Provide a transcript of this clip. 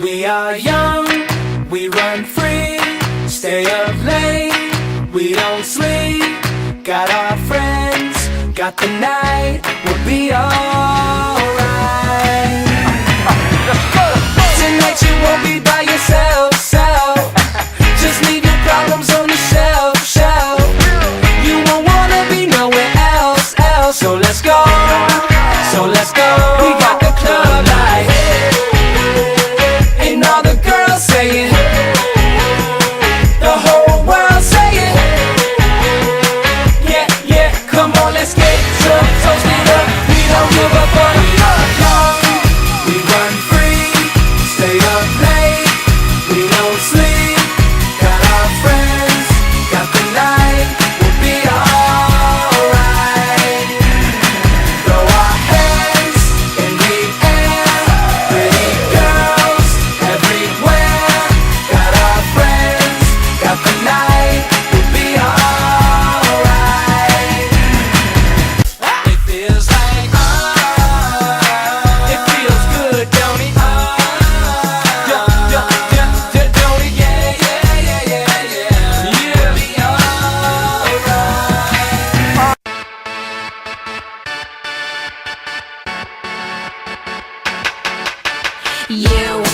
We are young, we run free, stay up late, we don't sleep. Got our friends, got the night, we'll be alright. Tonight you won't be by yourself, just leave your problems on the shelf. You won't wanna be nowhere else. So let's go, we got the club light, and all the girls saying, the whole world saying, yeah, come on, let's get drunk, toast it up, we don't give a fuck. We run free, stay up late, we don't sleep. Got our friends, got the night, we'll be alright. Throw our hands in the air, pretty girls everywhere. Got our friends, got the night, we'll be alright. It feels like, it feels good, don't it? Don't it? Yeah. We'll be alright. You